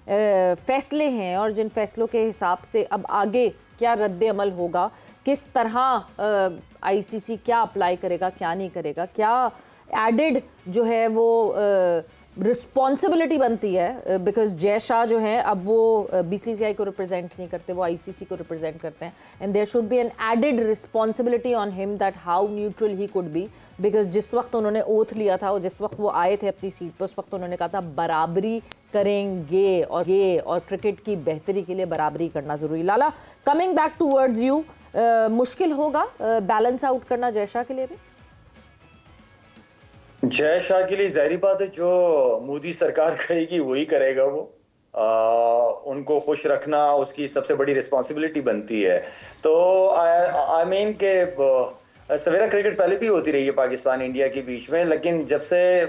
फैसले हैं और जिन फैसलों के हिसाब से अब आगे क्या रद्द अमल होगा, किस तरह आईसीसी क्या अप्लाई करेगा, क्या नहीं करेगा, क्या एडेड जो है वो रिस्पॉन्सिबिलिटी बनती है, बिकॉज जय शाह जो है अब वो बीसीसीआई को रिप्रेजेंट नहीं करते, वो आईसीसी को रिप्रेजेंट करते हैं, and there should be an added responsibility on him that how neutral he could be, because जिस वक्त उन्होंने ओथ लिया था और जिस वक्त वो आए थे अपनी सीट पर, उस वक्त उन्होंने कहा था बराबरी करेंगे और क्रिकेट की बेहतरी के लिए बराबरी करना ज़रूरी। लाला, कमिंग बैक टूवर्ड्स यू, मुश्किल होगा बैलेंस आउट करना जय शाह के लिए भी? जय शाह के लिए जाहिर बात है जो मोदी सरकार कहेगी वही करेगा वो। उनको खुश रखना उसकी सबसे बड़ी रिस्पॉन्सिबिलिटी बनती है। तो आई मीन के सवेरा क्रिकेट पहले भी होती रही है पाकिस्तान इंडिया के बीच में, लेकिन जब से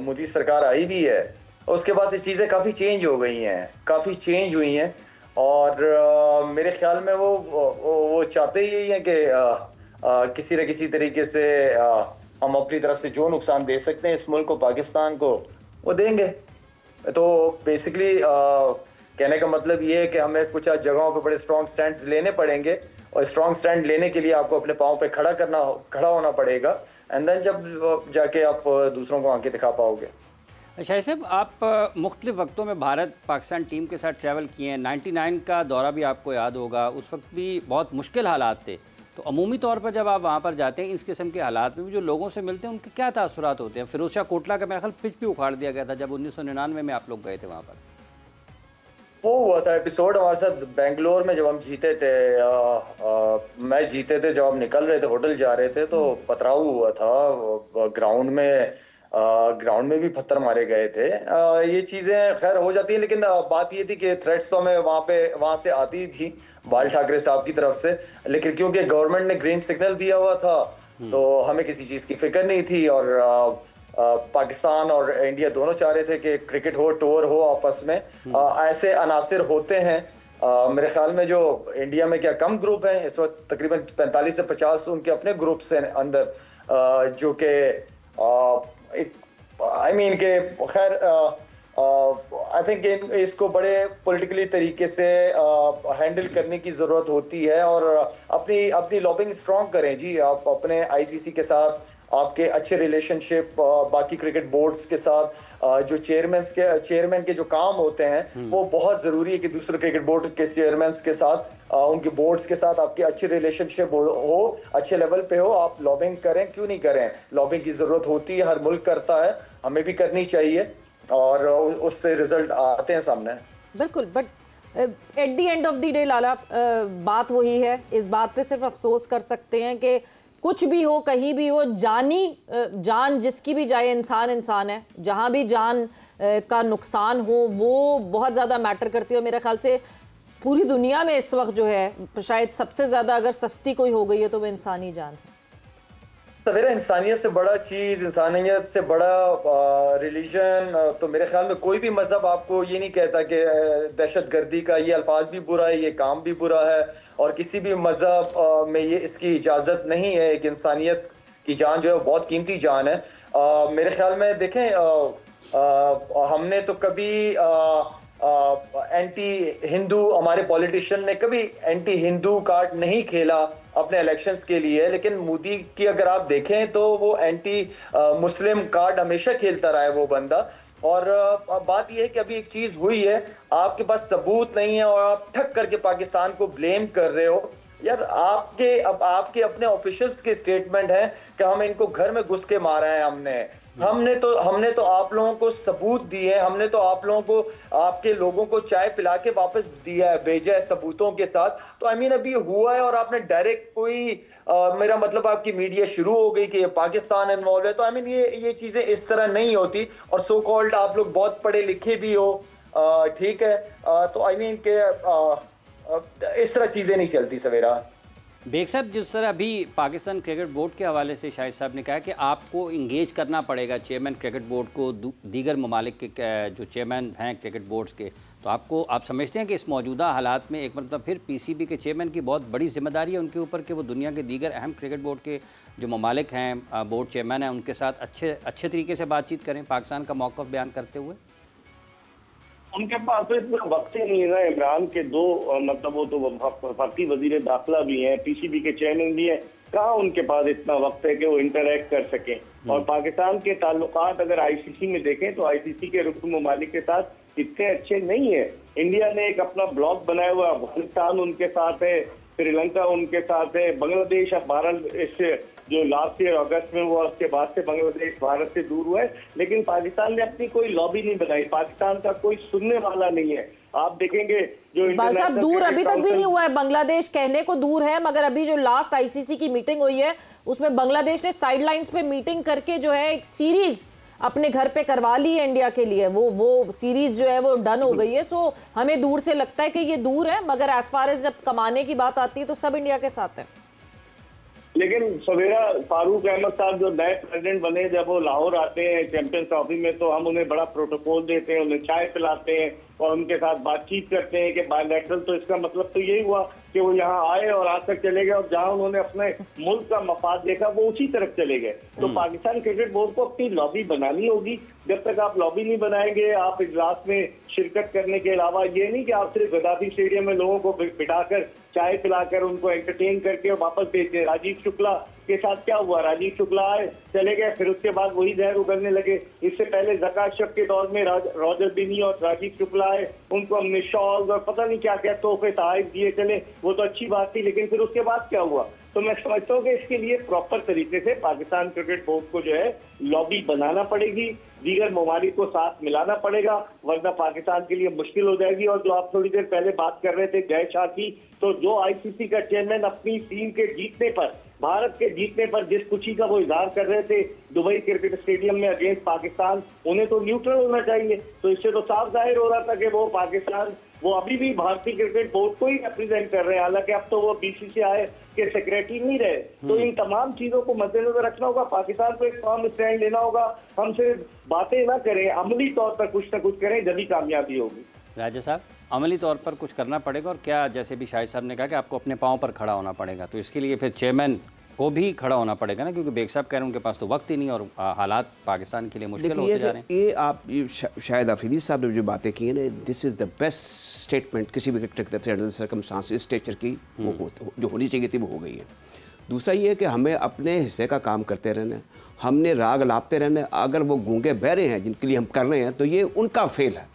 मोदी सरकार आई भी है उसके बाद ये चीज़ें काफ़ी चेंज हो गई हैं, काफ़ी चेंज हुई हैं। और मेरे ख्याल में वो चाहते ही हैं कि किसी न किसी तरीके से हम अपनी तरफ से जो नुकसान दे सकते हैं इस मुल्क को, पाकिस्तान को, वो देंगे। तो बेसिकली कहने का मतलब ये है कि हमें कुछ जगहों पे बड़े स्ट्रॉन्ग स्टैंड्स लेने पड़ेंगे, और स्ट्रॉन्ग स्टैंड लेने के लिए आपको अपने पाँव पे खड़ा होना पड़ेगा, एंड देन जब जाके आप दूसरों को आंखें दिखा पाओगे। शाहिद साहब, आप मुख्तलिफ वक्तों में भारत पाकिस्तान टीम के साथ ट्रैवल किए हैं। 99 का दौरा भी आपको याद होगा, उस वक्त भी बहुत मुश्किल हालात थे। तो अमूमी तौर पर जब आप वहाँ पर जाते हैं इस किस्म के हालात में भी, जो लोगों से मिलते हैं उनके क्या तासुरात होते हैं? फिरोज शाह कोटला का मेरा ख्याल पिच भी उखाड़ दिया गया था जब 1999 में आप लोग गए थे वहाँ पर। वो हुआ था एपिसोड हमारे साथ बेंगलोर में, जब हम जीते थे, मैच जीते थे, जब हम निकल रहे थे होटल जा रहे थे तो पथराव हुआ था ग्राउंड में भी पत्थर मारे गए थे। ये चीजें खैर हो जाती है, लेकिन बात ये थी कि थ्रेट्स तो हमें वहां से आती थी बाल ठाकरे साहब की तरफ से, लेकिन क्योंकि गवर्नमेंट ने ग्रीन सिग्नल दिया हुआ था तो हमें किसी चीज की फिक्र नहीं थी। और पाकिस्तान और इंडिया दोनों चाह रहे थे कि क्रिकेट हो, टूर हो आपस में। ऐसे अनासिर होते हैं मेरे ख्याल में, जो इंडिया में क्या कम ग्रुप हैं इस वक्त, तकरीबन 45 से 50 उनके अपने ग्रुप से अंदर, जो कि आई मीन के खैर आई थिंक इसको बड़े पॉलिटिकली तरीके से हैंडल करने की ज़रूरत होती है, और अपनी लॉबिंग स्ट्रॉन्ग करें जी। आप अपने आईसीसी के साथ आपके अच्छे रिलेशनशिप बाकी क्रिकेट बोर्ड्स के साथ, जो चेयरमैन के जो काम होते हैं वो बहुत ज़रूरी है कि दूसरे क्रिकेट बोर्ड के चेयरमैन के साथ, उनके बोर्ड्स के साथ आपके अच्छे रिलेशनशिप हो, अच्छे लेवल पे हो। आप लॉबिंग करें, क्यों नहीं करें? लॉबिंग की ज़रूरत होती है, हर मुल्क करता है, हमें भी करनी चाहिए, और उससे रिजल्ट आते हैं सामने। बिल्कुल, but at the end of the day लाला, बात वही है, इस बात पे सिर्फ अफसोस कर सकते हैं कि कुछ भी हो, कहीं भी हो, जान जिसकी भी जाए, इंसान है, जहाँ भी जान का नुकसान हो वो बहुत ज़्यादा मैटर करती है। और मेरे ख्याल से पूरी दुनिया में इस वक्त जो है शायद सबसे ज़्यादा अगर सस्ती कोई हो गई है तो वो इंसानी जान है। सवेरा इंसानियत से बड़ा चीज़, इंसानियत से बड़ा रिलीजन, तो मेरे ख्याल में कोई भी मजहब आपको ये नहीं कहता कि दहशतगर्दी का ये अल्फाज भी बुरा है, ये काम भी बुरा है, और किसी भी मजहब में ये इसकी इजाज़त नहीं है। एक इंसानियत की जान जो है बहुत कीमती जान है। मेरे ख्याल में देखें, हमने तो कभी एंटी हिंदू, हमारे पॉलिटिशियन ने कभी एंटी हिंदू कार्ड नहीं खेला अपने इलेक्शंस के लिए, लेकिन मोदी की अगर आप देखें तो वो एंटी मुस्लिम कार्ड हमेशा खेलता रहा है वो बंदा। और बात यह है कि अभी एक चीज हुई है, आपके पास सबूत नहीं है और आप ठक करके पाकिस्तान को ब्लेम कर रहे हो। यार आपके अपने ऑफिशियल्स के स्टेटमेंट है कि हम इनको घर में घुस के मारा है, हमने तो आप लोगों को सबूत दिए हैं, हमने तो आप लोगों को, आपके लोगों को चाय पिला के वापस दिया है, भेजा है सबूतों के साथ। तो आई मीन अभी हुआ है और आपने डायरेक्ट कोई मेरा मतलब आपकी मीडिया शुरू हो गई कि पाकिस्तान इन्वॉल्व है। तो आई मीन ये चीजें इस तरह नहीं होती। और सो कॉल्ड आप लोग बहुत पढ़े लिखे भी हो, ठीक है, तो आई मीन के इस तरह चीजें नहीं चलती सवेरा। बेग साहब, जिस तरह अभी पाकिस्तान क्रिकेट बोर्ड के हवाले से शाहिद साहब ने कहा कि आपको इंगेज करना पड़ेगा चेयरमैन क्रिकेट बोर्ड को, दीगर ममालिक के जो चेयरमैन हैं क्रिकेट बोर्ड्स के, तो आप समझते हैं कि इस मौजूदा हालात में एक मतलब फिर पीसीबी के चेयरमैन की बहुत बड़ी जिम्मेदारी है उनके ऊपर कि वो दुनिया के दीगर अहम क्रिकेट बोर्ड के जो ममालिक हैं, बोर्ड चेयरमैन हैं, उनके साथ अच्छे तरीके से बातचीत करें पाकिस्तान का मौक़िफ़ बयान करते हुए? उनके पास तो इतना वक्त ही नहीं है ना। इमरान के दो मतलब वो तो वफाकी वजीर दाखिला भी हैं, पीसीबी के चेयरमैन भी हैं, कहाँ उनके पास इतना वक्त है कि वो इंटरैक्ट कर सकें। और पाकिस्तान के ताल्लुकात अगर आईसीसी में देखें तो आईसीसी के रुकन ममालिक के साथ इतने अच्छे नहीं है। इंडिया ने एक अपना ब्लॉक बनाया हुआ, अफगानिस्तान उनके साथ है, श्रीलंका उनके साथ है, बांग्लादेश अब भारत इससे जो लास्ट ईयर अगस्त में हुआ उसके बाद से बांग्लादेश भारत से दूर हुआ है, लेकिन पाकिस्तान ने अपनी कोई लॉबी नहीं बनाई, पाकिस्तान का कोई सुनने वाला नहीं है। आप देखेंगे जो इकबाल साहब दूर अभी तक भी नहीं हुआ है, बांग्लादेश कहने को दूर है, मगर अभी जो लास्ट आईसीसी की मीटिंग हुई है उसमें बांग्लादेश ने साइडलाइंस पे मीटिंग करके जो है एक सीरीज अपने घर पे करवा ली है इंडिया के लिए, वो सीरीज जो है वो डन हो गई है। सो हमें दूर से लगता है कि ये दूर है, मगर एज फार एज जब कमाने की बात आती है तो सब इंडिया के साथ है। लेकिन सवेरा फारूक अहमद साहब जो नए प्रेसिडेंट बने, जब वो लाहौर आते हैं चैंपियंस ट्रॉफी में तो हम उन्हें बड़ा प्रोटोकॉल देते हैं, उन्हें चाय पिलाते हैं और उनके साथ बातचीत करते हैं कि बायलैटरल। तो इसका मतलब तो यही हुआ कि वो यहाँ आए और आज तक चले गए और जहाँ उन्होंने अपने मुल्क का मफाद देखा वो उसी तरफ चले गए। तो पाकिस्तान क्रिकेट बोर्ड को अपनी लॉबी बनानी होगी। जब तक आप लॉबी नहीं बनाएंगे, आप इजलास में शिरकत करने के अलावा ये नहीं कि आप सिर्फ गद्दाफी स्टेडियम में लोगों को बिठाकर चाय पिलाकर उनको एंटरटेन करके वापस भेज दें। राजीव शुक्ला के साथ क्या हुआ, राजीव शुक्ला आए चले गए, फिर उसके बाद वही जहर उगलने लगे। इससे पहले ज़का अशरफ के दौर में रॉजर बिनी और राजीव शुक्ला आए, उनको हमने शॉल और पता नहीं क्या क्या तोहफे तोहफे दिए चले, वो तो अच्छी बात थी, लेकिन फिर उसके बाद क्या हुआ। तो मैं समझता हूँ कि इसके लिए प्रॉपर तरीके से पाकिस्तान क्रिकेट बोर्ड को जो है लॉबी बनाना पड़ेगी, दीगर ममालिक को साथ मिलाना पड़ेगा, वरना पाकिस्तान के लिए मुश्किल हो जाएगी। और जो आप थोड़ी देर पहले बात कर रहे थे जय शाह की, तो जो आईसीसी का चेयरमैन अपनी टीम के जीतने पर, भारत के जीतने पर जिस खुशी का वो इजहार कर रहे थे दुबई क्रिकेट स्टेडियम में अगेंस्ट पाकिस्तान, उन्हें तो न्यूट्रल होना चाहिए। तो इससे तो साफ जाहिर हो रहा था कि वो पाकिस्तान, वो अभी भी भारतीय क्रिकेट बोर्ड को ही रिप्रेजेंट कर रहे हैं, हालांकि अब तो वो बीसीसीआई के सेक्रेटरी नहीं रहे। तो इन तमाम चीजों को मद्देनजर रखना होगा, पाकिस्तान को एक फर्म स्टैंड लेना होगा। हम सिर्फ बातें ना करें, अमली तौर पर कुछ ना कुछ करें, जब कामयाबी होगी। राजा साहब, अमली तौर पर कुछ करना पड़ेगा, और क्या जैसे भी शाहिद साहब ने कहा कि आपको अपने पाँव पर खड़ा होना पड़ेगा, तो इसके लिए फिर चेयरमैन को भी खड़ा होना पड़ेगा ना, क्योंकि बेग साहब कह रहे हैं उनके पास तो वक्त ही नहीं और हालात पाकिस्तान के लिए मुश्किल होते जा रहे हैं। ये आप शायद आफरीदी साहब ने जो बातें की हैं ना, this is the best statement किसी भी क्रिकेट सर्कमस्टांस इस स्टेचर की वो जो होनी चाहिए थी वो हो गई है। दूसरा ये है कि हमें अपने हिस्से का काम करते रहना, हमने राग लापते रहना। अगर वो गूंगे बहरे हैं जिनके लिए हम कर रहे हैं तो ये उनका फेल है।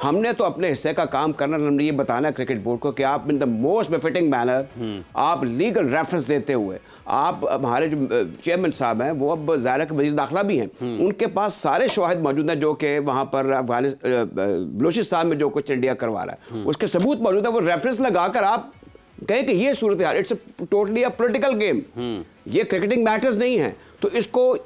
हमने तो अपने हिस्से का काम करना, हमने ये बताना है क्रिकेट बोर्ड को कि आप in the most befitting manner, आप लीगल रेफरेंस देते हुए, आप हमारे जो चेयरमैन साहब हैं वो अब ज़ाहिर के वज़ीर दाखिला भी हैं, उनके पास सारे शवाहिद मौजूद हैं जो कि वहाँ पर बलूचिस्तान में जो कुछ इंडिया करवा रहा है उसके सबूत मौजूद है। वो रेफरेंस लगाकर आप कहें कि ये सूरत हाल, it's totally a political game, ये क्रिकेटिंग मैटर्स नहीं है। तो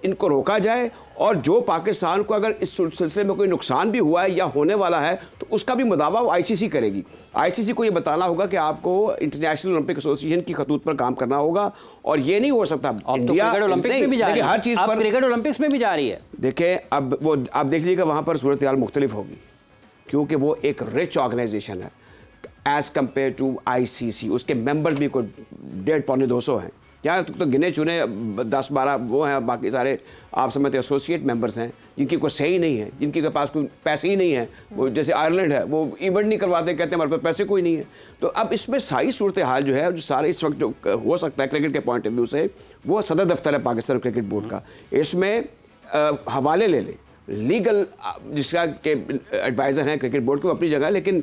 इनको रोका जाए, और जो पाकिस्तान को अगर इस सिलसिले में कोई नुकसान भी हुआ है या होने वाला है तो उसका भी मुदावा वो आईसीसी करेगी। आईसीसी को ये बताना होगा कि आपको इंटरनेशनल ओलंपिक एसोसिएशन की खतूत पर काम करना होगा, और ये नहीं हो सकता इंडिया क्रिकेट ओलंपिक्स में भी जा रही है, हर चीज़ पर क्रिकेट ओलंपिक्स में भी जा रही है। देखें, अब वो आप देख लीजिएगा वहाँ पर सूरत हाल मुख्तलिफ होगी, क्योंकि वो एक रिच ऑर्गेनाइजेशन है एज़ कम्पेयर टू आईसीसी। उसके मेंबर्स भी कोई 150-200 हैं, क्या तो गिने चुने 10-12 वो हैं, बाकी सारे आप समझते एसोसिएट मेंबर्स हैं जिनकी कोई सही नहीं है, जिनके पास कोई पैसे ही नहीं है। वो जैसे आयरलैंड है, वो इवेंट नहीं करवाते, कहते हैं हमारे पास पैसे कोई नहीं है। तो अब इसमें सारी सूरत हाल जो है, जो सारे इस वक्त जो हो सकता है क्रिकेट के पॉइंट ऑफ व्यू से, वो सदर दफ्तर है पाकिस्तान क्रिकेट बोर्ड का। इसमें हवाले ले लें लीगल, जिसका के एडवाइज़र हैं क्रिकेट बोर्ड को अपनी जगह, लेकिन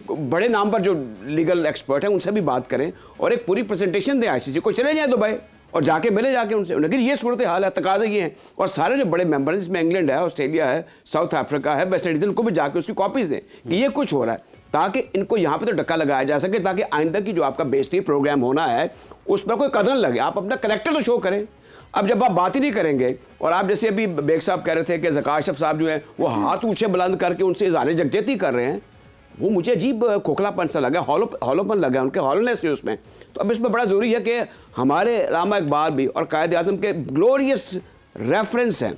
बड़े नाम पर जो लीगल एक्सपर्ट हैं उनसे भी बात करें और एक पूरी प्रेजेंटेशन दें आईसीसी को। चले जाएं दुबई और जाके मिले जाके उनसे, लेकिन ये सूरत हाल है, तकाज़े ये हैं। और सारे जो बड़े मेंबर हैं जिसमें इंग्लैंड है, ऑस्ट्रेलिया है, साउथ अफ्रीका है, वेस्ट इंडीज़, उनको भी जाके उसकी कॉपीज़ दें कि ये कुछ हो रहा है, ताकि इनको यहाँ पे तो धक्का लगाया जा सके, ताकि आइंदा की जो आपका बेइज्जती प्रोग्राम होना है उस पर कोई कदर लगे। आप अपना करेक्टर तो शो करें। अब जब आप बात ही नहीं करेंगे, और आप जैसे अभी बेग साहब कह रहे थे कि ज़का अशरफ साहब जो है वो हाथ ऊँचे बुलंद करके उनसे इज़हार यकजहती कर रहे हैं, वो मुझे अजीब खोखलापन सा लगा, हॉलोपन लगा, उनके हॉलोनेस है उसमें। तो अब इसमें बड़ा ज़रूरी है कि हमारे अल्लामा इकबाल भी और कायद आज़म के ग्लोरियस रेफरेंस हैं।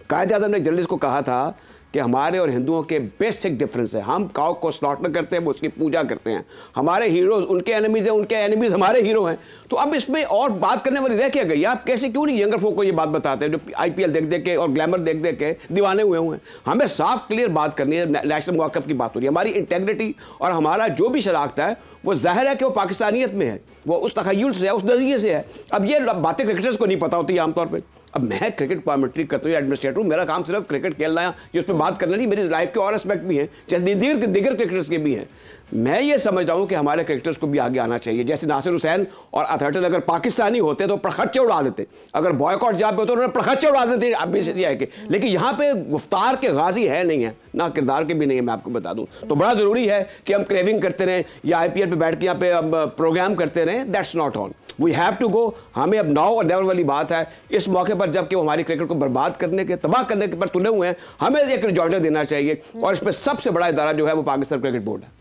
कायद आज़म ने एक जर्नलिस्ट को कहा था कि हमारे और हिंदुओं के बेसिक डिफरेंस है। हम काउ को स्लॉटर करते हैं, वो उसकी पूजा करते हैं। हमारे हीरोज उनके एनिमीज हैं, उनके एनिमीज हमारे हीरो हैं। तो अब इसमें और बात करने वाली रह क्या गई? आप कैसे क्यों नहीं यंगर फोक को ये बात बताते हैं जो IPL देख देख के और ग्लैमर देख देख के दीवाने हुए हैं? हमें साफ क्लियर बात करनी है। नेशनल मौक़िफ़ की बात हो रही है, हमारी इंटेग्रिटी और हमारा जो भी शनाख्त है वो जाहिर है कि वो पाकिस्तानियत में है, वो उस तखय्युल से है, उस नज़रिए से है। अब ये बातें क्रिकेटर्स को नहीं पता होती आमतौर पर। अब मैं क्रिकेट कमेंट्री करता हूँ, एडमिनिस्ट्रेटर हूँ, मेरा काम सिर्फ क्रिकेट खेलना है, ये उस पर बात करना नहीं। मेरी लाइफ के और एस्पेक्ट भी हैं, जैसे दीगर क्रिकेटर्स के भी हैं। मैं ये समझ रहा हूँ कि हमारे क्रिकेटर्स को भी आगे आना चाहिए। जैसे नासिर हुसैन और अथॉरिटी अगर पाकिस्तानी होते तो प्रखच्चे उड़ा देते, अगर बॉयकॉट जहाँ पे होते उन्होंने प्रखच्चे उड़ा देते BCCI के। लेकिन यहाँ पे गुफ्तार के गाजी है नहीं है, ना किरदार के भी नहीं है, मैं आपको बता दूँ। तो बड़ा ज़रूरी है कि हम क्रेविंग करते रहें या IPL पे बैठ के यहाँ पे हम प्रोग्राम करते रहें। That's not on, we have to go. हमें अब नाउ और नेवर वाली बात है। इस मौके पर जबकि वो हमारी क्रिकेट को बर्बाद करने के, तबाह करने के पर तुले हुए हैं, हमें एक रिजॉइंडर देना चाहिए। और इसमें सबसे बड़ा इदारा जो है वो पाकिस्तान क्रिकेट बोर्ड है।